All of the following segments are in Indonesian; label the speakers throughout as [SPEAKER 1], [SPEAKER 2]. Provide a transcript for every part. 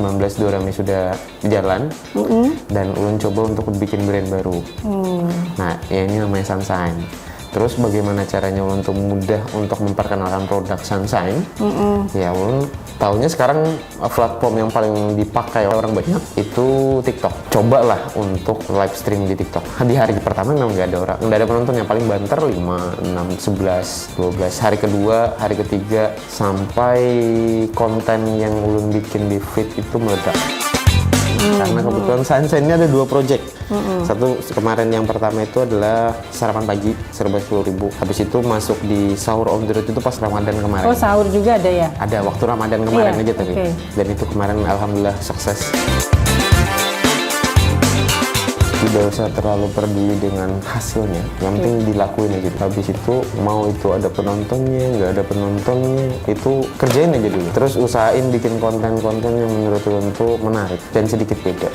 [SPEAKER 1] 2019 Dorami sudah jalan, dan ulun coba untuk bikin brand baru. Nah, ya ini namanya Sunshine. Terus bagaimana caranya untuk mudah untuk memperkenalkan produk Sunshine? Ya ulun tahunya sekarang platform yang paling dipakai orang banyak itu TikTok. Cobalah untuk live stream di TikTok. Di hari pertama memang nggak ada penonton, yang paling banter 5, 6, 11, 12. Hari kedua, hari ketiga, sampai konten yang ulun bikin di feed itu meledak. Karena kebetulan Sunshine-nya ada 2 project. Satu kemarin yang pertama itu adalah sarapan pagi serba 10.000. Habis itu masuk di sahur on the road itu pas Ramadan kemarin.
[SPEAKER 2] Oh, sahur juga ada ya?
[SPEAKER 1] Ada waktu Ramadan kemarin aja tadi. Dan itu kemarin alhamdulillah sukses. Tidak usah terlalu peduli dengan hasilnya, yang penting dilakuin aja. Habis itu mau itu ada penontonnya, nggak ada penontonnya, itu kerjain aja dulu. Terus usahain bikin konten-konten yang menurut lo tuh menarik dan sedikit beda.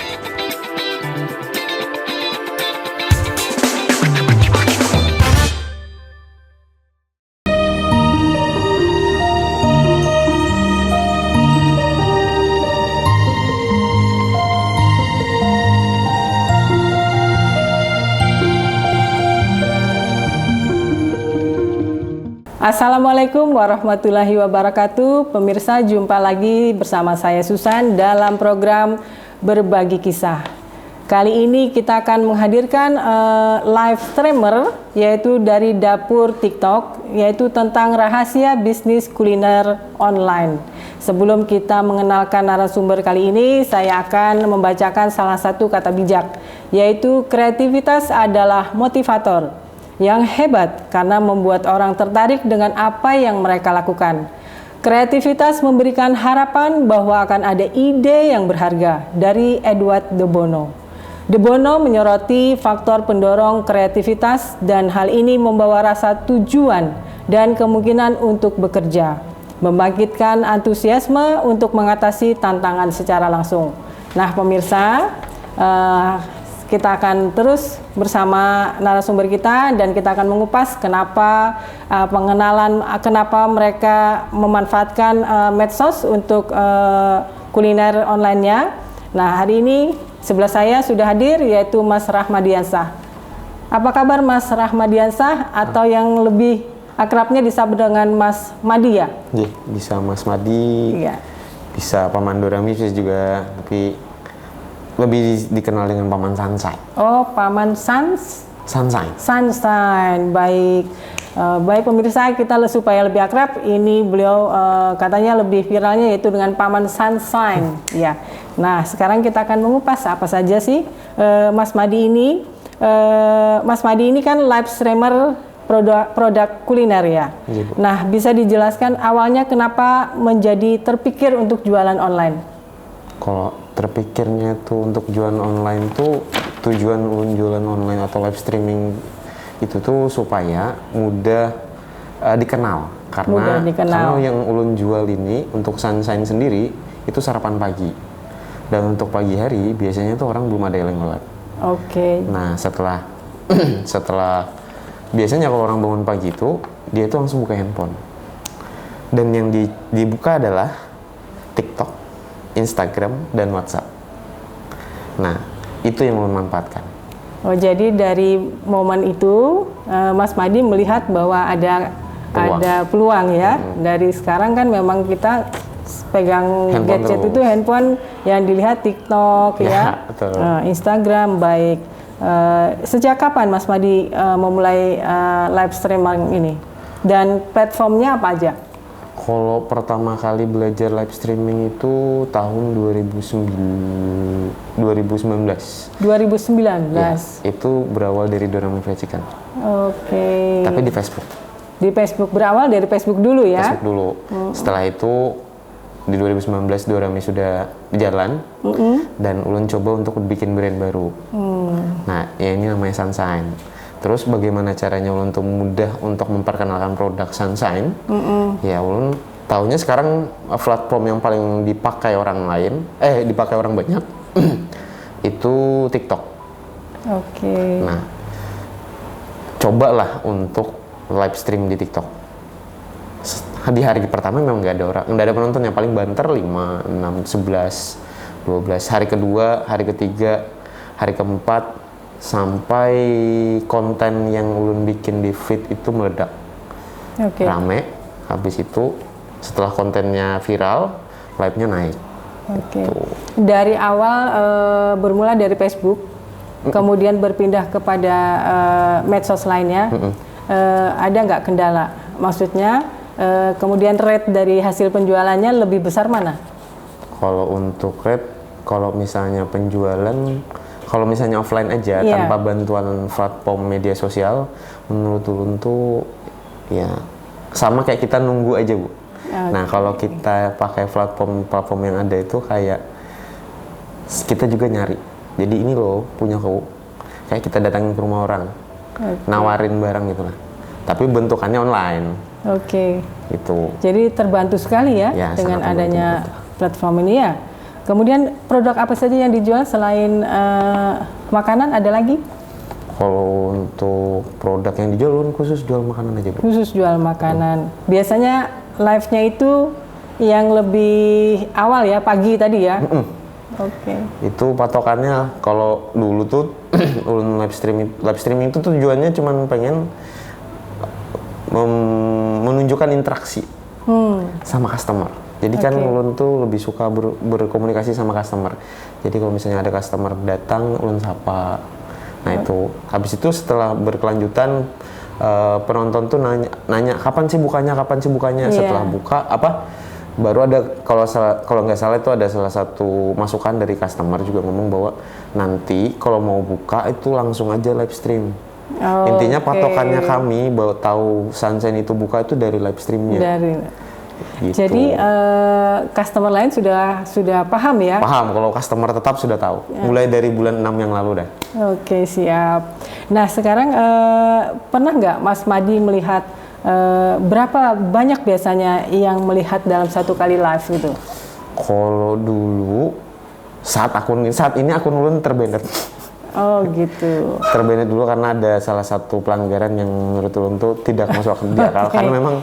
[SPEAKER 2] Assalamualaikum warahmatullahi wabarakatuh. Pemirsa, jumpa lagi bersama saya Susan dalam program Berbagi Kisah. Kali ini kita akan menghadirkan live streamer, yaitu dari dapur TikTok, yaitu tentang rahasia bisnis kuliner online. Sebelum kita mengenalkan narasumber kali ini, saya akan membacakan salah satu kata bijak, yaitu kreativitas adalah motivator yang hebat karena membuat orang tertarik dengan apa yang mereka lakukan. Kreativitas memberikan harapan bahwa akan ada ide yang berharga, dari Edward de Bono. De Bono menyoroti faktor pendorong kreativitas, dan hal ini membawa rasa tujuan dan kemungkinan untuk bekerja, membangkitkan antusiasme untuk mengatasi tantangan secara langsung. Nah, pemirsa, kita akan terus bersama narasumber kita, dan kita akan mengupas kenapa kenapa mereka memanfaatkan medsos untuk kuliner online-nya. Nah, hari ini sebelah saya sudah hadir yaitu Mas Rahmadiansah. Apa kabar Mas Rahmadiansah, atau yang lebih akrabnya disebut dengan Mas Madi ya?
[SPEAKER 1] Iya, bisa Mas Madi, bisa Paman Dorami juga, tapi lebih dikenal dengan Paman Sunshine.
[SPEAKER 2] Oh, Paman Sunshine. Baik. Baik pemirsa, kita supaya lebih akrab, ini beliau katanya lebih viralnya yaitu dengan Paman Sunshine. Ya. Nah, sekarang kita akan mengupas apa saja sih Mas Madi ini. Mas Madi ini kan live streamer produk kuliner ya. Nah, bisa dijelaskan awalnya kenapa menjadi terpikir untuk jualan online?
[SPEAKER 1] Kalau terpikirnya tuh untuk jualan online tuh, tujuan ulun jualan online atau live streaming itu tuh supaya mudah dikenal. Karena yang ulun jual ini untuk Sunshine sendiri itu sarapan pagi, dan untuk pagi hari biasanya tuh orang belum ada yang lewat. Nah, setelah biasanya kalau orang bangun pagi itu dia tuh langsung buka handphone, dan yang dibuka adalah TikTok, Instagram, dan WhatsApp. Nah, itu yang memanfaatkan. Oh, jadi dari momen itu Mas Madi melihat bahwa ada peluang ya. Dari sekarang kan memang kita pegang handphone gadget itu, handphone yang dilihat TikTok ya, Instagram. Baik. Sejak kapan Mas Madi memulai live streaming ini? Dan platformnya apa aja? Kalau pertama kali belajar live streaming itu tahun 2019.
[SPEAKER 2] 2019?
[SPEAKER 1] Ya, itu berawal dari Dorami Fried Chicken. Tapi di Facebook.
[SPEAKER 2] Di Facebook, berawal dari Facebook dulu ya?
[SPEAKER 1] Facebook dulu. Setelah itu di 2019 Dorami sudah jalan, dan ulun coba untuk bikin brand baru. Nah, ya ini namanya Sunshine. Terus bagaimana caranya untuk mudah untuk memperkenalkan produk Sunshine? Ya ulun tahunya sekarang platform yang paling dipakai orang banyak itu TikTok. Nah, cobalah untuk live stream di TikTok. Di hari pertama memang nggak ada penonton, yang paling banter 5, 6, 11. 12 hari kedua, hari ketiga, hari keempat sampai konten yang ulun bikin di feed itu meledak. Rame. Habis itu setelah kontennya viral, live-nya naik.
[SPEAKER 2] Dari awal bermula dari Facebook, kemudian berpindah kepada medsos lainnya, ada nggak kendala? Maksudnya kemudian rate dari hasil penjualannya lebih besar mana?
[SPEAKER 1] Kalau untuk rate, kalau misalnya penjualan, kalau misalnya offline aja tanpa bantuan platform media sosial, menurut ulun tuh ya sama kayak kita nunggu aja, Bu. Nah, kalau kita pakai platform yang ada itu kayak kita juga nyari. Jadi ini loh punya kau, kayak kita datangin ke rumah orang, nawarin barang gitu lah. Tapi bentukannya online. Itu. Jadi terbantu sekali ya dengan adanya platform ini ya. Kemudian produk apa saja yang dijual selain makanan, ada lagi? Kalau untuk produk yang dijual, khusus jual makanan aja, Bu.
[SPEAKER 2] Khusus jual makanan. Biasanya live-nya itu yang lebih awal ya, pagi tadi ya? Itu patokannya kalau dulu tuh ulun live streaming itu tujuannya cuma pengen menunjukkan interaksi sama customer. Jadi kan ulun tuh lebih suka berkomunikasi sama customer. Jadi kalau misalnya ada customer datang, ulun sapa. Nah itu, habis itu setelah berkelanjutan penonton tuh nanya kapan sih bukanya? Setelah buka baru ada, kalau nggak salah itu ada salah satu masukan dari customer juga ngomong bahwa nanti kalau mau buka itu langsung aja live stream. Intinya patokannya kami bahwa tahu Sunshine itu buka itu dari live streamnya. Gitu. Jadi customer lain sudah paham ya?
[SPEAKER 1] Paham, kalau customer tetap sudah tahu. Mulai dari bulan 6 yang lalu dah.
[SPEAKER 2] Siap. Nah sekarang pernah nggak Mas Madi melihat berapa banyak biasanya yang melihat dalam satu kali live itu?
[SPEAKER 1] Kalau dulu saat ini akun ulun terbanned.
[SPEAKER 2] Gitu.
[SPEAKER 1] Terbanned dulu karena ada salah satu pelanggaran yang menurut ulun tuh tidak masuk akal karena memang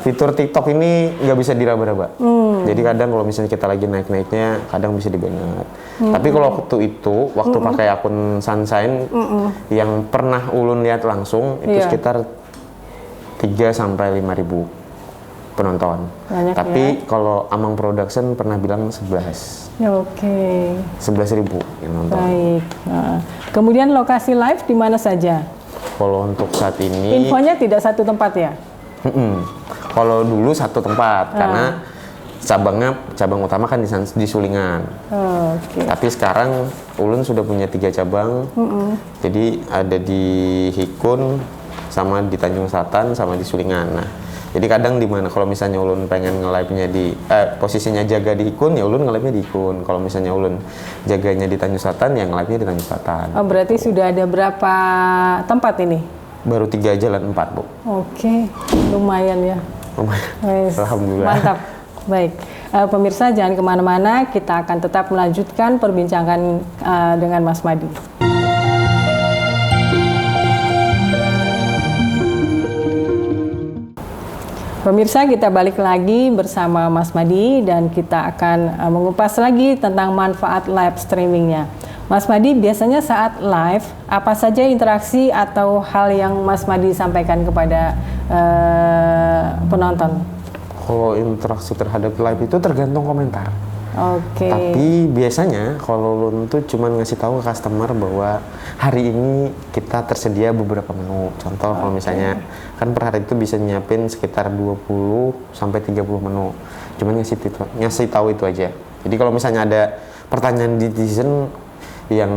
[SPEAKER 1] fitur TikTok ini nggak bisa diraba-raba. Jadi kadang kalau misalnya kita lagi naik-naiknya kadang bisa dibanned. Tapi kalau waktu pakai akun Sunshine yang pernah ulun lihat langsung itu sekitar 3 sampai 5 ribu penonton. Tapi kalau Amang Production pernah bilang 11. 11.000 yang nonton.
[SPEAKER 2] Baik. Kemudian lokasi live di mana saja?
[SPEAKER 1] Kalau untuk saat ini
[SPEAKER 2] infonya tidak satu tempat ya?
[SPEAKER 1] Kalau dulu satu tempat karena cabang utama kan di Sulingan. Tapi sekarang ulun sudah punya 3 cabang. Jadi ada di Hikun, sama di Tanjung Selatan, sama di Sulingan. Nah, jadi kadang di mana kalau misalnya ulun pengen nge-live-nya di posisinya jaga di Hikun, ya ulun nge-live-nya di Hikun. Kalau misalnya ulun jaganya di Tanjung Selatan, ya nge-live-nya di Tanjung Selatan.
[SPEAKER 2] Berarti sudah ada berapa tempat ini?
[SPEAKER 1] Baru 3 jalan 4, Bu.
[SPEAKER 2] Lumayan ya.
[SPEAKER 1] Alhamdulillah.
[SPEAKER 2] Mantap. Baik, pemirsa jangan kemana-mana, kita akan tetap melanjutkan perbincangan dengan Mas Madi. Pemirsa, kita balik lagi bersama Mas Madi dan kita akan mengupas lagi tentang manfaat live streamingnya. Mas Madi, biasanya saat live, apa saja interaksi atau hal yang Mas Madi sampaikan kepada penonton?
[SPEAKER 1] Kalau interaksi terhadap live itu tergantung komentar. Tapi biasanya kalau lu tuh cuma ngasih tahu ke customer bahwa hari ini kita tersedia beberapa menu. Contoh kalau misalnya kan per hari itu bisa nyiapin sekitar 20 sampai 30 menu. Cuman ngasih tahu itu aja. Jadi kalau misalnya ada pertanyaan di netizen yang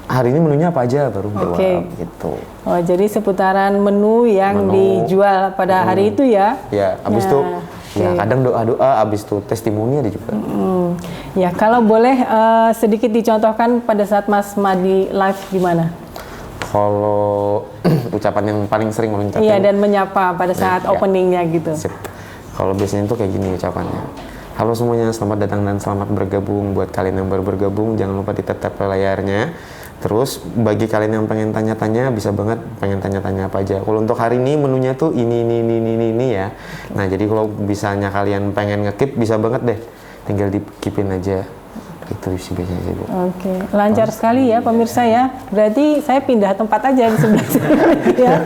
[SPEAKER 1] hari ini menunya apa aja baru jawab gitu.
[SPEAKER 2] Jadi seputaran menu yang dijual pada hari itu ya?
[SPEAKER 1] Ya, habis itu ya kadang doa-doa, habis itu testimoni ada juga.
[SPEAKER 2] Ya, kalau boleh sedikit dicontohkan pada saat Mas Madi live gimana?
[SPEAKER 1] Kalau ucapan yang paling sering mengucapkan.
[SPEAKER 2] Iya, dan menyapa pada saat openingnya gitu.
[SPEAKER 1] Kalau biasanya itu kayak gini ucapannya. Halo semuanya, selamat datang dan selamat bergabung. Buat kalian yang baru bergabung, jangan lupa di-tap layarnya. Terus bagi kalian yang pengen tanya-tanya, bisa banget pengen tanya-tanya apa aja. Kalau untuk hari ini menunya tuh ini ya. Nah, jadi kalau misalnya kalian pengen nge-keep, bisa banget deh. Tinggal di-keepin aja. Itu sih biasanya sih, Bu.
[SPEAKER 2] Oke, lancar sekali ya pemirsa ya. Berarti saya pindah tempat aja di sebelah sini ya.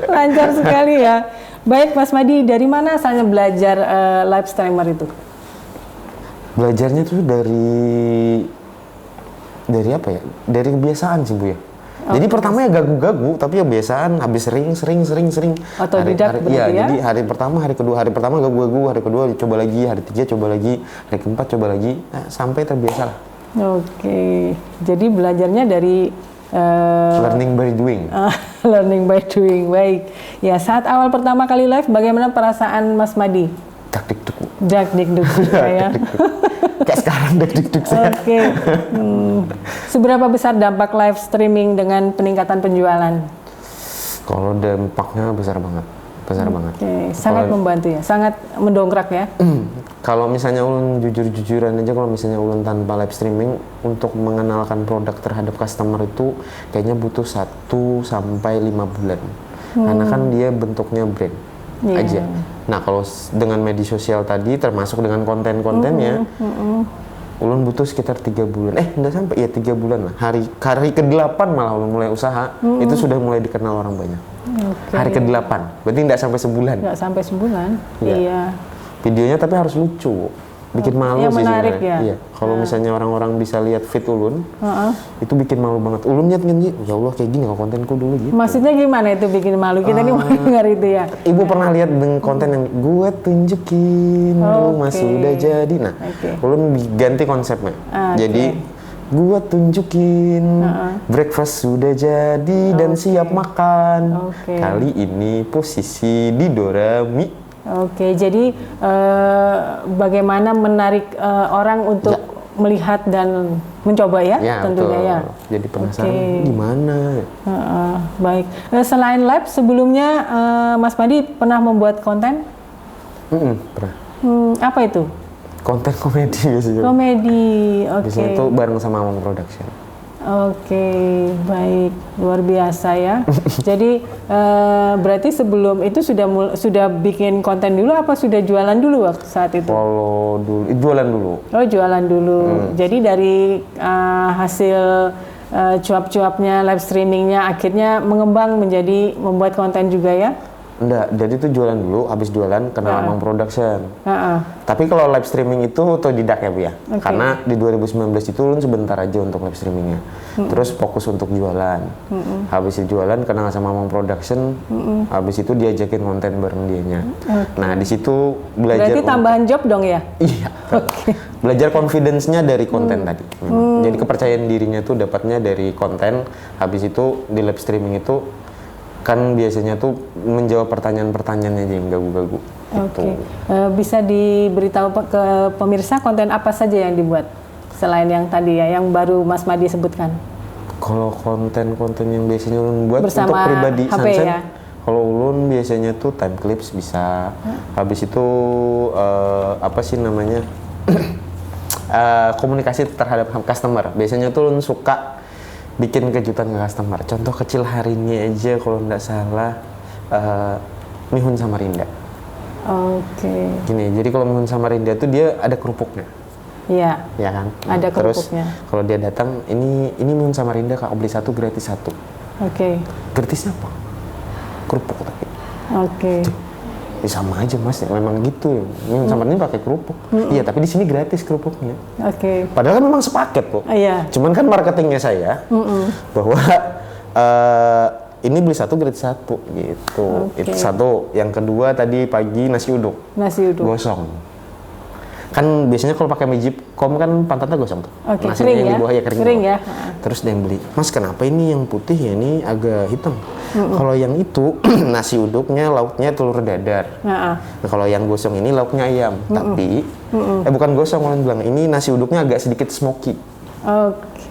[SPEAKER 2] Lancar sekali ya. Baik Mas Madi, dari mana asalnya belajar live streamer itu?
[SPEAKER 1] Belajarnya tuh dari apa ya? Dari kebiasaan sih, Bu ya. Jadi pertama ya gagu-gagu, tapi ya kebiasaan, habis sering.
[SPEAKER 2] Otodidak berarti ya?
[SPEAKER 1] Jadi hari pertama gagu-gagu, hari kedua coba lagi, hari ketiga coba lagi, hari keempat coba lagi, sampai terbiasa lah.
[SPEAKER 2] Oke, jadi belajarnya dari
[SPEAKER 1] Learning by doing.
[SPEAKER 2] Learning by doing, baik. Ya, saat awal pertama kali live, bagaimana perasaan Mas Madi?
[SPEAKER 1] Dak-dik-duk.
[SPEAKER 2] Dak-dik-duk ya.
[SPEAKER 1] Kayak sekarang dak-dik-duk saya.
[SPEAKER 2] Oke. Seberapa besar dampak live streaming dengan peningkatan penjualan?
[SPEAKER 1] Kalau dampaknya besar banget.
[SPEAKER 2] Oke, sangat membantu ya, sangat mendongkrak ya.
[SPEAKER 1] Kalau misalnya ulun jujur-jujuran aja, kalau misalnya ulun tanpa live streaming untuk mengenalkan produk terhadap customer itu kayaknya butuh 1 sampai 5 bulan. Karena kan dia bentuknya brand aja. Nah, kalau dengan media sosial tadi termasuk dengan konten-kontennya, ulun butuh sekitar 3 bulan. Enggak sampai ya 3 bulan lah. Hari ke-8 malah ulun mulai usaha, itu sudah mulai dikenal orang banyak.
[SPEAKER 2] Okay.
[SPEAKER 1] Hari ke-8, berarti enggak sampai sebulan.
[SPEAKER 2] Enggak sampai sebulan.
[SPEAKER 1] Iya.
[SPEAKER 2] Iya.
[SPEAKER 1] Videonya tapi harus lucu. Bikin malu
[SPEAKER 2] Yang
[SPEAKER 1] sih
[SPEAKER 2] menarik
[SPEAKER 1] sebenarnya.
[SPEAKER 2] ya.
[SPEAKER 1] Iya. Kalau misalnya orang-orang bisa lihat feed ulun, itu bikin malu banget. Ulun lihat kan, ya Allah kayak gini kok kontenku dulu gitu.
[SPEAKER 2] Maksudnya gimana itu bikin malu? Kita nih mau dengar itu ya.
[SPEAKER 1] Ibu pernah lihat dengan konten yang gue tunjukin rumah sudah jadi. Nah, ulun ganti konsepnya. Jadi gue tunjukin breakfast sudah jadi dan siap makan. Kali ini posisi di Dorami.
[SPEAKER 2] Oke, jadi bagaimana menarik orang untuk melihat dan mencoba ya, tentunya
[SPEAKER 1] betul.
[SPEAKER 2] ya.
[SPEAKER 1] Jadi penasaran gimana?
[SPEAKER 2] Baik. Selain live sebelumnya Mas Madi pernah membuat konten?
[SPEAKER 1] Pernah.
[SPEAKER 2] Apa itu?
[SPEAKER 1] Konten komedi biasanya.
[SPEAKER 2] Komedi, oke.
[SPEAKER 1] Biasanya itu bareng sama Among Production.
[SPEAKER 2] Oke, baik, luar biasa ya. Jadi berarti sebelum itu sudah bikin konten dulu apa sudah jualan dulu waktu saat itu?
[SPEAKER 1] Kalau dulu, jualan dulu.
[SPEAKER 2] Oh, jualan dulu. Jadi dari hasil cuap-cuapnya, live streamingnya akhirnya mengembang menjadi membuat konten juga ya?
[SPEAKER 1] Enggak, jadi itu jualan dulu, habis jualan kenal Among Production. Tapi kalau live streaming itu otodidak ya Bu ya. Karena di 2019 itu ulun sebentar aja untuk live streamingnya. Terus fokus untuk jualan. Habis itu jualan kenal sama Among Production. Habis itu diajakin konten bareng dianya. Nah, di situ belajar.
[SPEAKER 2] Berarti tambahan job dong ya?
[SPEAKER 1] Iya. Belajar confidence-nya dari konten tadi. Jadi kepercayaan dirinya tuh dapatnya dari konten. Habis itu di live streaming itu kan biasanya tuh menjawab pertanyaan-pertanyaan aja yang gagu-gagu.
[SPEAKER 2] Oke. Bisa diberitahu ke pemirsa konten apa saja yang dibuat selain yang tadi ya, yang baru Mas Madi sebutkan?
[SPEAKER 1] Kalau konten-konten yang biasanya ulun buat
[SPEAKER 2] bersama
[SPEAKER 1] untuk pribadi
[SPEAKER 2] HP
[SPEAKER 1] Sunshine,
[SPEAKER 2] ya?
[SPEAKER 1] kalau ulun biasanya tuh time clips bisa. Habis itu apa sih namanya? Komunikasi terhadap customer. Biasanya tuh ulun suka bikin kejutan ke customer. Contoh kecil hari ini aja kalau nggak salah Mihun Samarinda.
[SPEAKER 2] Oke.
[SPEAKER 1] Gini, jadi kalau Mihun Samarinda tuh dia ada kerupuknya.
[SPEAKER 2] Iya.
[SPEAKER 1] Ya kan?
[SPEAKER 2] Ada kerupuknya.
[SPEAKER 1] Terus kalau dia datang, ini Mihun Samarinda Kak, beli 1 gratis 1.
[SPEAKER 2] Oke.
[SPEAKER 1] Gratisnya apa? Kerupuk tapi.
[SPEAKER 2] Oke.
[SPEAKER 1] Ya sama aja Mas, ya memang gitu. Mihun Samarinda pakai kerupuk. Iya, tapi di sini gratis kerupuknya.
[SPEAKER 2] Oke.
[SPEAKER 1] Padahal kan memang sepaket kok.
[SPEAKER 2] Iya.
[SPEAKER 1] Cuman kan marketingnya saya bahwa ini beli 1 gratis 1 gitu. Itu satu. Yang kedua tadi pagi nasi uduk.
[SPEAKER 2] Nasi uduk.
[SPEAKER 1] Gosong. Kan biasanya kalau pakai Magicom kan pantatnya gosong tuh. Nasinya
[SPEAKER 2] kering
[SPEAKER 1] yang
[SPEAKER 2] ya?
[SPEAKER 1] di bawah ya kering
[SPEAKER 2] ya.
[SPEAKER 1] Terus dia yang beli, Mas kenapa ini yang putih ya, ini agak hitam. Kalau yang itu nasi uduknya lauknya telur dadar. Nah, kalau yang gosong ini lauknya ayam. Tapi bukan gosong, orang bilang ini nasi uduknya agak sedikit smoky.
[SPEAKER 2] Oke.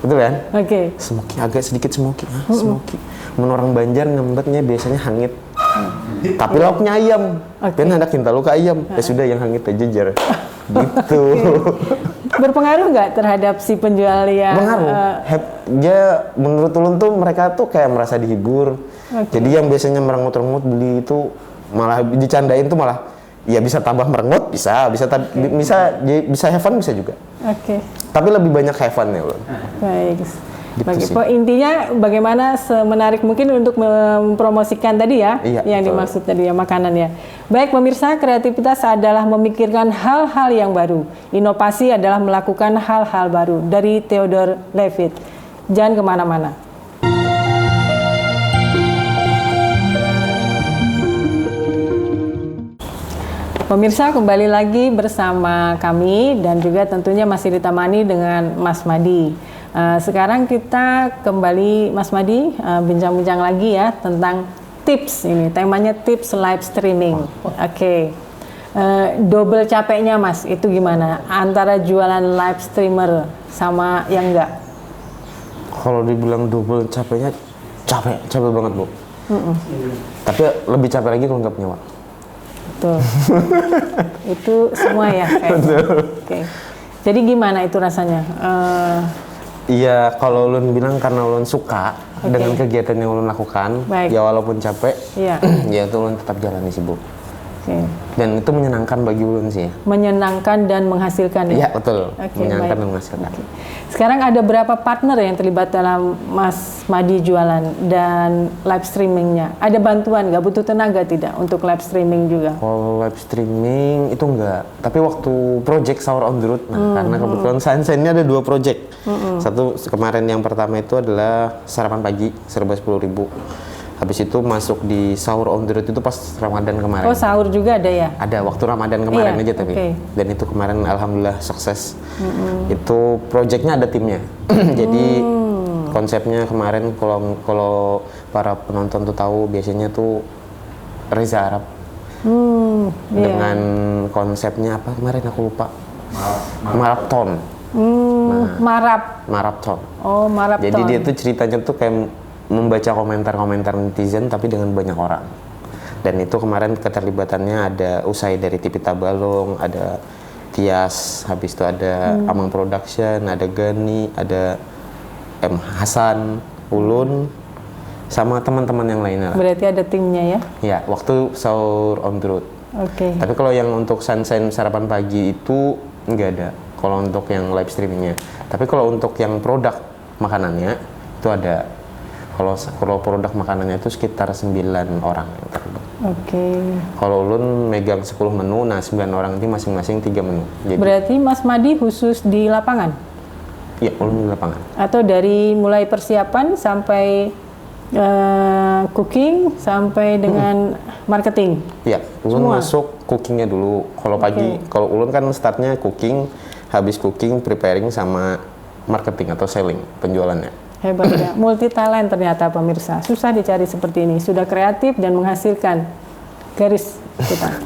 [SPEAKER 1] Betul kan?
[SPEAKER 2] Oke.
[SPEAKER 1] Smoky, agak sedikit smoky. Smoky. Menurut orang Banjar ngembetnya biasanya hangit. Tapi lauknya ayam. Dan hendak cinta lu ke ayam. Ya sudah yang hangit aja jar. Gitu.
[SPEAKER 2] Berpengaruh nggak terhadap si penjual yang?
[SPEAKER 1] Pengaruh. Dia menurut ulun tuh mereka tuh kayak merasa dihibur. Jadi yang biasanya merengut-rengut beli itu malah dicandain tuh malah ya bisa tambah merengut, bisa have fun bisa juga.
[SPEAKER 2] Oke.
[SPEAKER 1] Tapi lebih banyak have fun ya, Ulun.
[SPEAKER 2] Baik.
[SPEAKER 1] Gitu sih.
[SPEAKER 2] Intinya bagaimana semenarik mungkin untuk mempromosikan tadi ya,
[SPEAKER 1] Iya,
[SPEAKER 2] yang
[SPEAKER 1] betul.
[SPEAKER 2] dimaksud tadi ya, makanan ya. Baik pemirsa, kreativitas adalah memikirkan hal-hal yang baru. Inovasi adalah melakukan hal-hal baru. Dari Theodore Levitt. Jangan kemana-mana. Pemirsa, kembali lagi bersama kami dan juga tentunya masih ditemani dengan Mas Madi. Sekarang kita kembali, Mas Madi, bincang-bincang lagi ya tentang tips ini. Temanya tips live streaming. Oke. Double capeknya, Mas, itu gimana? Antara jualan live streamer sama yang enggak?
[SPEAKER 1] Kalau dibilang double capeknya, capek banget, Bu. Tapi lebih capek lagi kalau nggak punya waktu.
[SPEAKER 2] Betul. Itu semua ya kayaknya. Oke. Jadi gimana itu rasanya?
[SPEAKER 1] Iya, kalau Ulun bilang karena Ulun suka dengan kegiatan yang Ulun lakukan,
[SPEAKER 2] Baik.
[SPEAKER 1] ya walaupun capek,
[SPEAKER 2] Iya.
[SPEAKER 1] ya itu Ulun tetap jalani sih, Bu.
[SPEAKER 2] Oke.
[SPEAKER 1] Dan itu menyenangkan bagi Ulun sih ya.
[SPEAKER 2] Menyenangkan dan menghasilkan
[SPEAKER 1] Iya,
[SPEAKER 2] ya?
[SPEAKER 1] betul.
[SPEAKER 2] Oke,
[SPEAKER 1] Menyenangkan
[SPEAKER 2] baik.
[SPEAKER 1] dan menghasilkan.
[SPEAKER 2] Sekarang ada berapa partner yang terlibat dalam Mas Madi jualan dan live streamingnya? Ada bantuan nggak? Butuh tenaga tidak untuk live streaming juga?
[SPEAKER 1] Kalau live streaming itu enggak, tapi waktu project Sahur on the Road, karena kebetulan Sunshine ini ada 2 project. Satu kemarin yang pertama itu adalah sarapan pagi serba 10.000. Habis itu masuk di Sahur on the Road itu pas Ramadan kemarin.
[SPEAKER 2] Oh, sahur juga ada ya?
[SPEAKER 1] Ada waktu Ramadan kemarin
[SPEAKER 2] Iya,
[SPEAKER 1] aja tapi.
[SPEAKER 2] oke.
[SPEAKER 1] Dan itu kemarin alhamdulillah sukses. Itu projectnya ada timnya. Jadi konsepnya kemarin kalau para penonton tuh tahu biasanya tuh Reza Arab.
[SPEAKER 2] Iya.
[SPEAKER 1] Dengan konsepnya apa kemarin aku lupa. Marathon. Marathon.
[SPEAKER 2] Oh, marathon.
[SPEAKER 1] Jadi dia tuh ceritanya tuh kayak membaca komentar-komentar netizen tapi dengan banyak orang. Dan itu kemarin keterlibatannya ada Usai dari TV Tabalong, ada Tias, habis itu ada Amang Production, ada Gani, ada M Hasan, Ulun, sama teman-teman yang lainnya lah.
[SPEAKER 2] Berarti ada timnya ya?
[SPEAKER 1] Ya, waktu Sahur on the Road.
[SPEAKER 2] Oke.
[SPEAKER 1] Tapi kalau yang untuk Sunshine sarapan pagi itu nggak ada. Kalau untuk yang live streamingnya. Tapi kalau untuk yang produk makanannya itu ada. Kalau produk makanannya itu sekitar 9 orang yang terlibat.
[SPEAKER 2] Oke.
[SPEAKER 1] Kalau Ulun megang 10 menu, nah 9 orang ini masing-masing 3 menu. Jadi,
[SPEAKER 2] Berarti Mas Madi khusus di lapangan?
[SPEAKER 1] ya Ulun di lapangan.
[SPEAKER 2] Atau dari mulai persiapan sampai cooking sampai dengan marketing?
[SPEAKER 1] Ya, Ulun
[SPEAKER 2] Semua?
[SPEAKER 1] masuk cookingnya dulu. Kalau pagi, kalau Ulun kan startnya cooking, habis cooking, preparing sama marketing atau selling, penjualannya.
[SPEAKER 2] Hebat ya, multi talent ternyata pemirsa. Susah dicari seperti ini, sudah kreatif dan menghasilkan. Garis kita.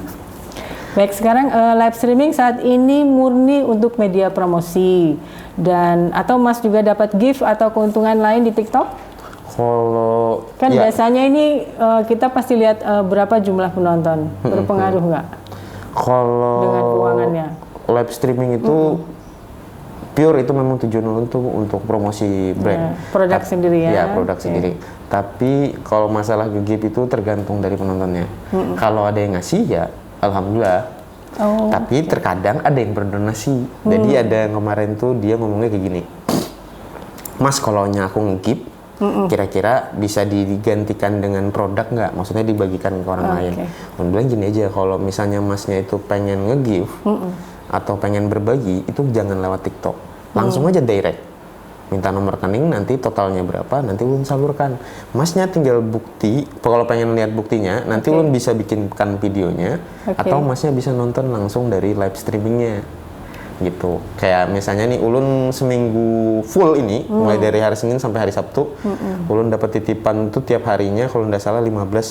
[SPEAKER 2] Baik, sekarang live streaming saat ini murni untuk media promosi dan atau Mas juga dapat gift atau keuntungan lain di TikTok?
[SPEAKER 1] Kalau
[SPEAKER 2] Kan
[SPEAKER 1] ya,
[SPEAKER 2] biasanya ini kita pasti lihat berapa jumlah penonton, berpengaruh nggak
[SPEAKER 1] kalau
[SPEAKER 2] dengan keuangannya?
[SPEAKER 1] live streaming itu pure itu memang tujuan Ulun tuh untuk promosi brand.
[SPEAKER 2] Produk sendiri ya?
[SPEAKER 1] Ya, produk
[SPEAKER 2] Oke.
[SPEAKER 1] sendiri. Tapi kalau masalah gift itu tergantung dari penontonnya. Kalau ada yang ngasih ya alhamdulillah.
[SPEAKER 2] Oh,
[SPEAKER 1] Tapi terkadang ada yang berdonasi. Jadi ada yang kemarin tuh dia ngomongnya kayak gini. Mas, kalau aku nge-gift, kira-kira bisa digantikan dengan produk nggak? Maksudnya dibagikan ke orang lain. Ulun bilang gini aja, kalau misalnya masnya itu pengen nge-gift atau pengen berbagi, itu jangan lewat TikTok. Langsung aja direct. Minta nomor rekening, nanti totalnya berapa, nanti ulun salurkan. Masnya tinggal bukti, kalau pengen lihat buktinya, nanti ulun bisa bikinkan videonya, atau masnya bisa nonton langsung dari live streamingnya. Gitu. Kayak misalnya nih ulun seminggu full ini, mulai dari hari Senin sampai hari Sabtu, ulun dapat titipan itu tiap harinya kalau nggak salah 15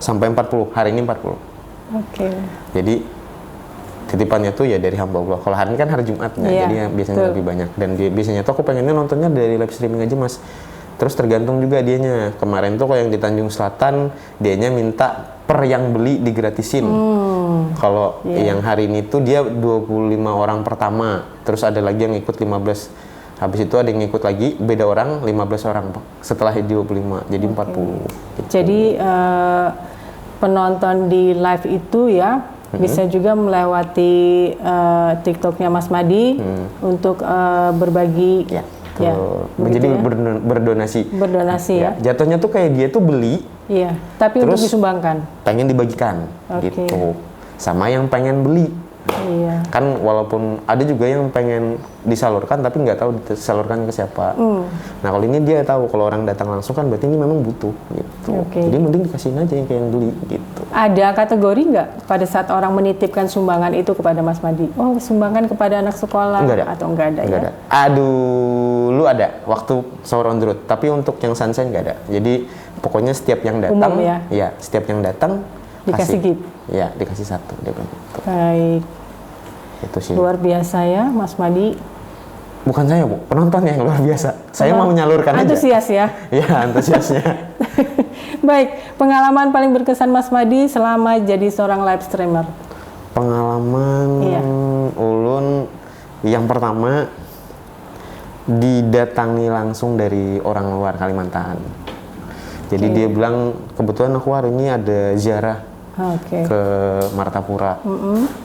[SPEAKER 1] sampai 40. Hari ini 40.
[SPEAKER 2] Oke.
[SPEAKER 1] Jadi titipannya tuh ya dari hamba Allah. Kalau hari ini kan hari Jumat,
[SPEAKER 2] Iya,
[SPEAKER 1] jadi biasanya
[SPEAKER 2] betul.
[SPEAKER 1] lebih banyak. Dan biasanya tuh aku pengennya nontonnya dari live streaming aja, Mas. Terus tergantung juga dianya. Kemarin tuh kalau yang di Tanjung Selatan, dianya minta per yang beli digratisin. Kalau yang hari ini tuh dia 25 orang pertama, terus ada lagi yang ikut 15. Habis itu ada yang ikut lagi, beda orang 15 orang, Pak. Setelah 25, jadi 40. Gitu.
[SPEAKER 2] Jadi penonton di live itu ya bisa juga melewati TikToknya Mas Madi untuk berbagi
[SPEAKER 1] Ya,
[SPEAKER 2] ya,
[SPEAKER 1] menjadi
[SPEAKER 2] begitu ya?
[SPEAKER 1] berdonasi
[SPEAKER 2] ya.
[SPEAKER 1] Jatuhnya tuh kayak dia tuh beli
[SPEAKER 2] Iya, tapi untuk
[SPEAKER 1] Terus-
[SPEAKER 2] disumbangkan.
[SPEAKER 1] pengen dibagikan
[SPEAKER 2] Oke.
[SPEAKER 1] gitu, sama yang pengen beli.
[SPEAKER 2] Iya.
[SPEAKER 1] Kan walaupun ada juga yang pengen disalurkan tapi nggak tahu disalurkan ke siapa. Nah kalau ini dia tahu kalau orang datang langsung kan berarti ini memang butuh gitu.
[SPEAKER 2] Oke.
[SPEAKER 1] Jadi mending dikasihin aja yang kayak yang beli gitu.
[SPEAKER 2] Ada kategori nggak pada saat orang menitipkan sumbangan itu kepada Mas Madi? Oh, sumbangan kepada anak sekolah
[SPEAKER 1] Nggak ada.
[SPEAKER 2] atau enggak ada
[SPEAKER 1] Nggak
[SPEAKER 2] ya?
[SPEAKER 1] ada. Aduh, lu ada waktu sahur on the road. Tapi untuk yang sunshine nggak ada. Jadi pokoknya setiap yang datang,
[SPEAKER 2] Umum ya?
[SPEAKER 1] setiap yang datang
[SPEAKER 2] Dikasih gift.
[SPEAKER 1] Ya dikasih satu dia bilang gitu.
[SPEAKER 2] Baik,
[SPEAKER 1] Itu sih.
[SPEAKER 2] luar biasa ya Mas Madi.
[SPEAKER 1] Bukan saya bu, penonton yang luar biasa. Saya mau menyalurkan aja.
[SPEAKER 2] Antusias ya.
[SPEAKER 1] Ya antusiasnya.
[SPEAKER 2] Baik, pengalaman paling berkesan Mas Madi selama jadi seorang live streamer.
[SPEAKER 1] Pengalaman
[SPEAKER 2] Iya.
[SPEAKER 1] ulun yang pertama didatangi langsung dari orang luar Kalimantan. Jadi dia bilang kebetulan aku hari ini ada ziarah
[SPEAKER 2] Oke.
[SPEAKER 1] ke Martapura.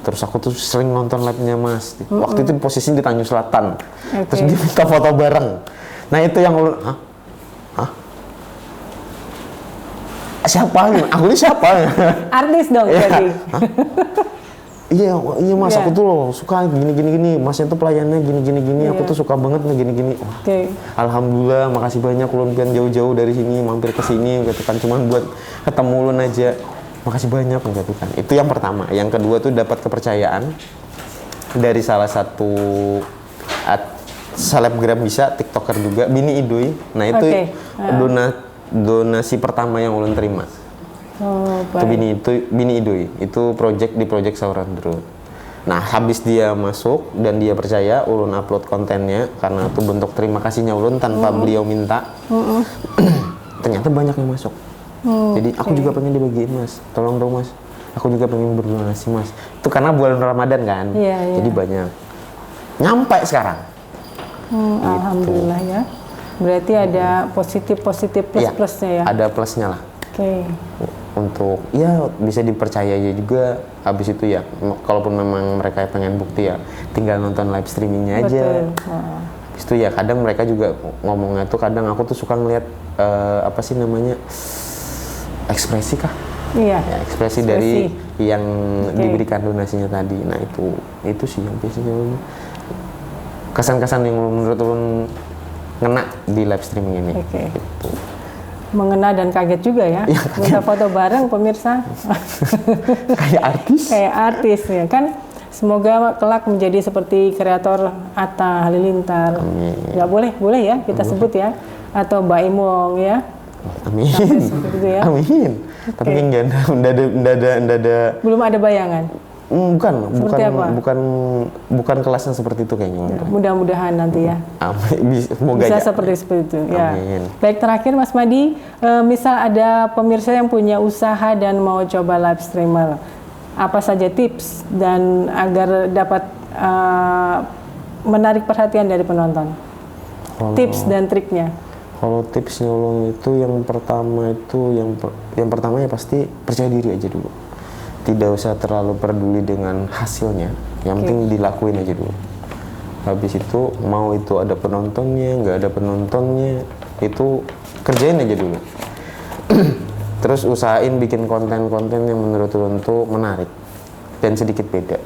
[SPEAKER 1] Terus aku tuh sering nonton live-nya Mas. Waktu itu posisinya di Tanjung Selatan.
[SPEAKER 2] Oke.
[SPEAKER 1] Terus dia minta foto bareng. Nah itu yang ulun, hah? Siapa? Aku ini siapa?
[SPEAKER 2] Artis dong
[SPEAKER 1] Iya.
[SPEAKER 2] jadi.
[SPEAKER 1] Iya Mas,
[SPEAKER 2] Iya.
[SPEAKER 1] aku tuh loh suka gini. Masnya tuh pelayannya gini. Aku
[SPEAKER 2] Iya.
[SPEAKER 1] tuh suka banget nih gini. Wah,
[SPEAKER 2] Oke.
[SPEAKER 1] alhamdulillah, makasih banyak ulun pian jauh-jauh dari sini mampir ke sini gitu kan, cuman buat ketemu ulun aja. Makasih banyak gitu kan. Itu yang pertama. Yang kedua tuh dapat kepercayaan dari salah satu selebgram bisa, TikToker juga, Bini Idoi. Nah, itu
[SPEAKER 2] Oke.
[SPEAKER 1] donasi pertama yang ulun terima.
[SPEAKER 2] Oh,
[SPEAKER 1] Itu
[SPEAKER 2] baik.
[SPEAKER 1] Bini Idoi, itu project Sahur on the Road. Nah, habis dia masuk dan dia percaya, ulun upload kontennya karena itu bentuk terima kasihnya ulun tanpa beliau minta. Ternyata banyak yang masuk. Jadi aku juga pengen dibagiin Mas, tolong dong Mas. Aku juga pengen berdonasi Mas. Itu karena bulan Ramadan kan,
[SPEAKER 2] Iya,
[SPEAKER 1] jadi
[SPEAKER 2] iya.
[SPEAKER 1] banyak. Nyampe sekarang.
[SPEAKER 2] Alhamdulillah ya. Berarti ada positif
[SPEAKER 1] Iya,
[SPEAKER 2] plus-plusnya ya.
[SPEAKER 1] ada plusnya lah.
[SPEAKER 2] Oke.
[SPEAKER 1] Untuk ya bisa dipercaya aja juga. Habis itu ya kalaupun memang mereka pengen bukti ya tinggal nonton live streamingnya aja.
[SPEAKER 2] Betul. Oh.
[SPEAKER 1] Habis itu ya kadang mereka juga ngomongnya tuh, kadang aku tuh suka ngeliat apa sih namanya, ekspresi kah
[SPEAKER 2] Iya.
[SPEAKER 1] ya, ekspresi dari yang diberikan donasinya tadi. Nah itu sih yang biasanya kesan-kesan yang menurut ulun ngena di live streaming ini.
[SPEAKER 2] Oke.
[SPEAKER 1] Gitu.
[SPEAKER 2] Mengena dan kaget juga ya.
[SPEAKER 1] Iya,
[SPEAKER 2] Minta foto bareng pemirsa.
[SPEAKER 1] Kayak artis.
[SPEAKER 2] Kayak artis ya kan. Semoga kelak menjadi seperti kreator Atta Halilintar.
[SPEAKER 1] Amin.
[SPEAKER 2] Nggak boleh ya kita sebut ya. Atau Mbak Imong ya.
[SPEAKER 1] Amin.
[SPEAKER 2] Seperti itu ya.
[SPEAKER 1] Amin. Tapi kan nggak ada.
[SPEAKER 2] Belum ada bayangan. Seperti apa?
[SPEAKER 1] bukan kelasnya seperti itu kayaknya.
[SPEAKER 2] Mudah-mudahan nanti ya.
[SPEAKER 1] Amin. Semoga
[SPEAKER 2] Bisa
[SPEAKER 1] aja.
[SPEAKER 2] seperti itu ya.
[SPEAKER 1] Amin.
[SPEAKER 2] Baik, terakhir Mas Madi, misal ada pemirsa yang punya usaha dan mau coba live streamer, apa saja tips dan agar dapat menarik perhatian dari penonton? Tips dan triknya.
[SPEAKER 1] Kalau tipsnya ulun itu yang pertama ya pasti percaya diri aja dulu. Tidak usah terlalu peduli dengan hasilnya, yang penting dilakuin aja dulu. Habis itu mau itu ada penontonnya, nggak ada penontonnya, itu kerjain aja dulu. Terus usahain bikin konten-konten yang menurut ulun tuh menarik dan sedikit beda.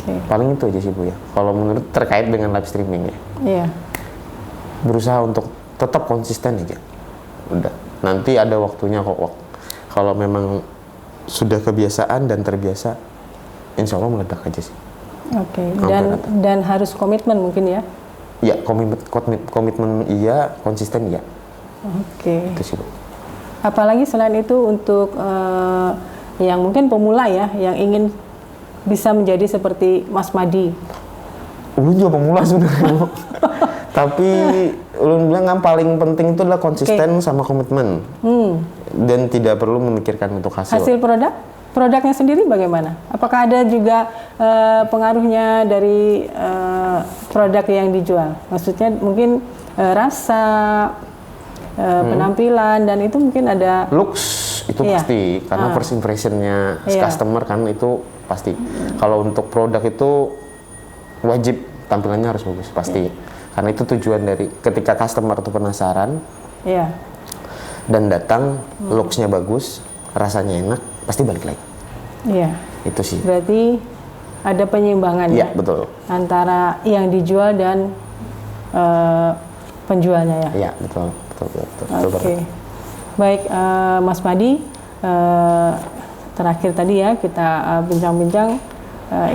[SPEAKER 2] Oke.
[SPEAKER 1] Paling itu aja sih Bu ya. Kalau menurut terkait dengan live streaming ya.
[SPEAKER 2] Iya.
[SPEAKER 1] Berusaha untuk tetap konsisten aja. Udah. Nanti ada waktunya kok. Kalau memang sudah kebiasaan dan terbiasa, insya Allah meledak aja sih.
[SPEAKER 2] Oke. Dan harus komitmen mungkin ya.
[SPEAKER 1] Ya, komitmen iya, konsisten iya.
[SPEAKER 2] Oke.
[SPEAKER 1] Itu sih Bu.
[SPEAKER 2] Apalagi selain itu untuk yang mungkin pemula ya, yang ingin bisa menjadi seperti Mas Madi.
[SPEAKER 1] Ulun juga pemula sebenarnya Bu. Tapi ulun bilang yang paling penting itu adalah konsisten sama komitmen. Dan tidak perlu memikirkan untuk hasil.
[SPEAKER 2] Hasil produknya sendiri bagaimana? Apakah ada juga pengaruhnya dari produk yang dijual? Maksudnya mungkin rasa, penampilan, dan itu mungkin ada
[SPEAKER 1] Looks itu
[SPEAKER 2] Iya.
[SPEAKER 1] pasti karena first impressionnya
[SPEAKER 2] Iya.
[SPEAKER 1] customer kan itu pasti. Kalau untuk produk itu wajib tampilannya harus bagus pasti. Karena itu tujuan dari ketika customer itu penasaran
[SPEAKER 2] Iya.
[SPEAKER 1] dan datang, looks-nya bagus, rasanya enak, pasti balik lagi.
[SPEAKER 2] Iya.
[SPEAKER 1] Itu sih.
[SPEAKER 2] Berarti ada penyimbangan
[SPEAKER 1] Iya,
[SPEAKER 2] ya
[SPEAKER 1] betul.
[SPEAKER 2] antara yang dijual dan penjualnya ya.
[SPEAKER 1] Iya, betul. Betul
[SPEAKER 2] Oke.
[SPEAKER 1] banget.
[SPEAKER 2] Baik, Mas Madi, terakhir tadi ya kita bincang-bincang,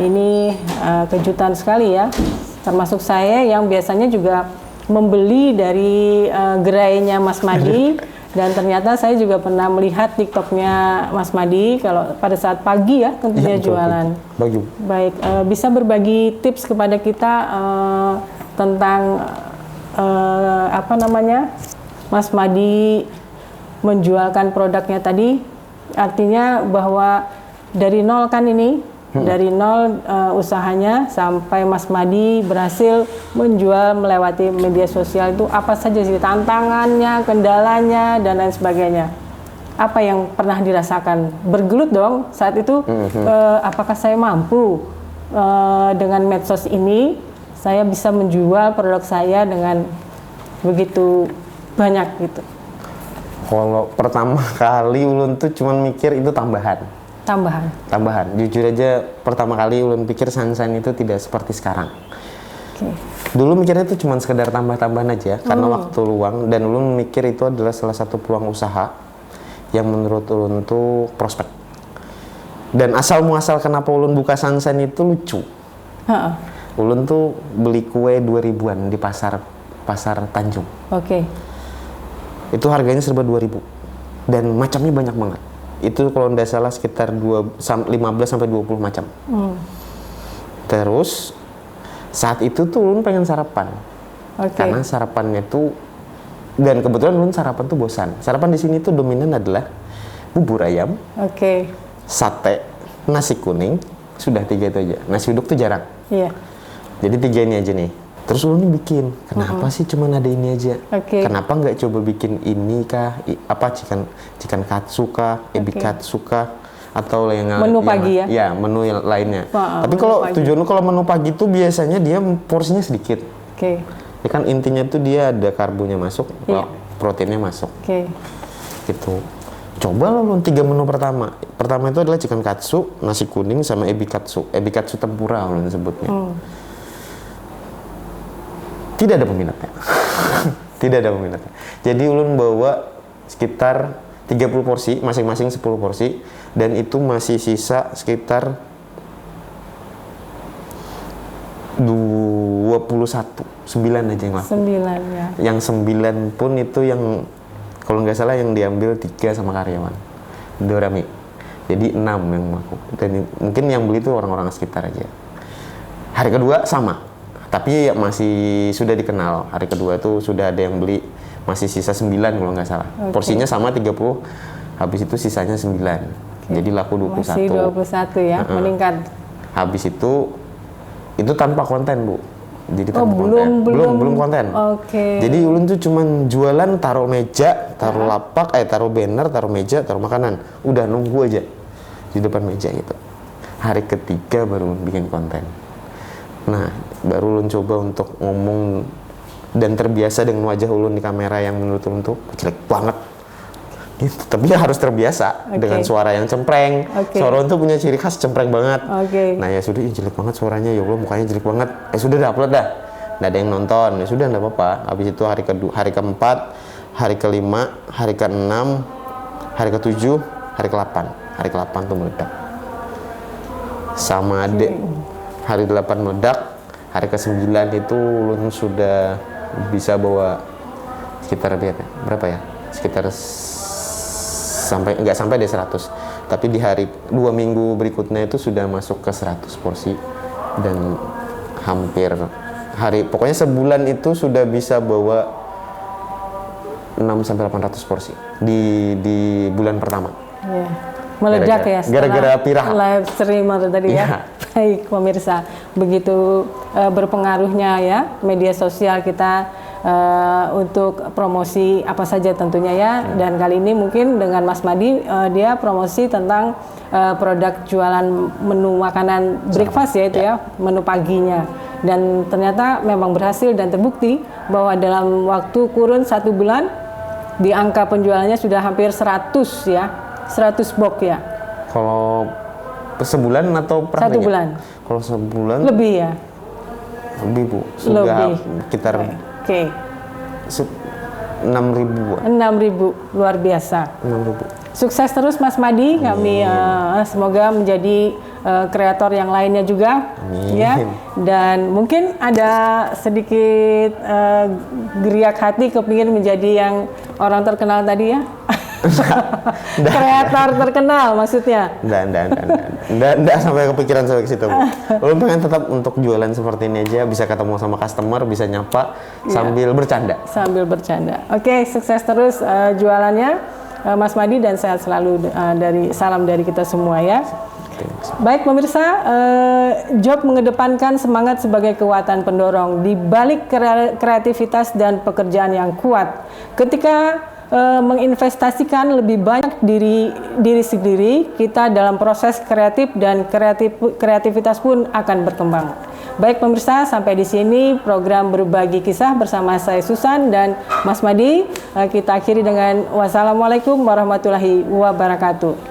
[SPEAKER 2] ini kejutan sekali ya. Termasuk saya yang biasanya juga membeli dari gerainya Mas Madi dan ternyata saya juga pernah melihat TikToknya Mas Madi kalau pada saat pagi ya tentunya
[SPEAKER 1] Iya, betul,
[SPEAKER 2] jualan.
[SPEAKER 1] Bagi.
[SPEAKER 2] Baik, bisa berbagi tips kepada kita tentang apa namanya, Mas Madi menjualkan produknya tadi, artinya bahwa dari nol kan ini, dari nol usahanya sampai Mas Madi berhasil menjual melewati media sosial itu apa saja sih tantangannya, kendalanya dan lain sebagainya. Apa yang pernah dirasakan? Bergelut dong saat itu. Apakah saya mampu dengan medsos ini saya bisa menjual produk saya dengan begitu banyak gitu?
[SPEAKER 1] Kalau pertama kali Ulun tuh cuman mikir itu tambahan. Jujur aja pertama kali Ulun pikir Sunshine itu tidak seperti sekarang.
[SPEAKER 2] Okay.
[SPEAKER 1] Dulu mikirnya itu cuma sekedar tambah-tambahan aja karena waktu luang, dan Ulun mikir itu adalah salah satu peluang usaha yang menurut Ulun tuh prospek. Dan asal muasal kenapa Ulun buka Sunshine itu lucu. Ulun tuh beli kue 2.000-an di pasar Tanjung.
[SPEAKER 2] Oke.
[SPEAKER 1] Itu harganya serba 2.000 dan macamnya banyak banget. Itu kalau tidak salah sekitar 15 sampai 20 macam. Terus saat itu tuh Ulun pengen sarapan. Karena sarapannya tuh, dan kebetulan Ulun sarapan tuh bosan. Sarapan di sini tuh dominan adalah bubur ayam, sate, nasi kuning, sudah 3 itu aja. Nasi uduk tuh jarang.
[SPEAKER 2] Iya.
[SPEAKER 1] Jadi 3 ini aja nih. Terus Ulun bikin, kenapa sih cuma ada ini aja? Kenapa nggak coba bikin ini kah? Chicken katsu kah? Ebi katsu kah? Atau yang
[SPEAKER 2] menu pagi ya?
[SPEAKER 1] Ya, menu yang lainnya. Tapi kalau tujuannya kalau menu pagi itu biasanya dia porsinya sedikit. Ya kan intinya tuh dia ada karbonya masuk, proteinnya masuk. Gitu. Coba lo 3 menu pertama. Pertama itu adalah chicken katsu, nasi kuning, sama ebi katsu. Ebi katsu tempura Ulun sebutnya. Tidak ada peminatnya. Tidak ada peminatnya. Jadi Ulun bawa sekitar 30 porsi, masing-masing 10 porsi, dan itu masih sisa sekitar 21, 9 aja yang laku.
[SPEAKER 2] 9 ya.
[SPEAKER 1] Yang 9 pun itu yang kalau nggak salah yang diambil 3 sama karyawan. Dorami. Jadi 6 yang laku. Dan mungkin yang beli itu orang-orang sekitar aja. Hari kedua sama. Tapi ya masih sudah dikenal. Hari kedua tuh sudah ada yang beli, masih sisa 9 kalau nggak salah. Porsinya sama 30, habis itu sisanya 9. Jadi laku 21.
[SPEAKER 2] Masih 21 ya, meningkat.
[SPEAKER 1] Habis itu tanpa konten, Bu. Jadi tanpa belum konten. Jadi Ulun tuh cuman jualan, taruh meja, taruh lapak, taruh banner, taruh meja, taruh makanan. Udah nunggu aja di depan meja gitu. Hari ketiga baru bikin konten. Nah, baru Ulun coba untuk ngomong dan terbiasa dengan wajah Ulun di kamera yang menurut Ulun tuh jelek banget. Gitu. Tapi ya harus terbiasa dengan suara yang cempreng. Suara Ulun tuh punya ciri khas cempreng banget. Nah ya sudah, jelek banget suaranya, ya Allah mukanya jelek banget. Sudah upload dah. Nggak ada yang nonton, ya sudah nggak apa-apa. Habis itu hari kedua, hari keempat, hari kelima, hari keenam, hari ketujuh, hari ke-8. Hari ke-8 tuh meledak. Sama adik. Hari 8 meledak, hari ke-9 itu Ulun sudah bisa bawa sekitar berapa ya? Sekitar nggak sampai deh 100. Tapi di hari 2 minggu berikutnya itu sudah masuk ke 100 porsi dan hampir pokoknya sebulan itu sudah bisa bawa 6 sampai 800 porsi di bulan pertama.
[SPEAKER 2] Meledak ya
[SPEAKER 1] gara-gara Piraha
[SPEAKER 2] live streamer tadi ya. Baik pemirsa, begitu berpengaruhnya ya media sosial kita untuk promosi apa saja tentunya ya. Dan kali ini mungkin dengan Mas Madi dia promosi tentang produk jualan menu makanan breakfast ya itu ya, menu paginya. Dan ternyata memang berhasil dan terbukti bahwa dalam waktu kurun 1 bulan di angka penjualannya sudah hampir 100 ya, 100 box ya.
[SPEAKER 1] Kalau sebulan atau per
[SPEAKER 2] 1 bulan?
[SPEAKER 1] Kalau sebulan
[SPEAKER 2] Lebih ya?
[SPEAKER 1] Lebih Bu, sudah
[SPEAKER 2] Lebih.
[SPEAKER 1] sekitar
[SPEAKER 2] Oke.
[SPEAKER 1] 6.000.
[SPEAKER 2] 6.000, luar biasa.
[SPEAKER 1] 6.000.
[SPEAKER 2] Sukses terus Mas Madi, kami semoga menjadi kreator yang lainnya juga.
[SPEAKER 1] Amin.
[SPEAKER 2] Ya. Dan mungkin ada sedikit geriak hati kepingin menjadi yang orang terkenal tadi ya. Kreator terkenal maksudnya.
[SPEAKER 1] Enggak sampai kepikiran sampai ke situ, Bu. Lu pengen tetap untuk jualan seperti ini aja, bisa ketemu sama customer, bisa nyapa sambil bercanda.
[SPEAKER 2] Sambil bercanda. Oke, sukses terus jualannya Mas Madi dan sehat selalu salam dari kita semua ya. Baik pemirsa, Job mengedepankan semangat sebagai kekuatan pendorong di balik kreativitas dan pekerjaan yang kuat. Ketika menginvestasikan lebih banyak diri sendiri, kita dalam proses kreatif dan kreativitas pun akan berkembang. Baik pemirsa, sampai di sini program Berbagi Kisah bersama saya Susan dan Mas Madi. Kita akhiri dengan wassalamualaikum warahmatullahi wabarakatuh.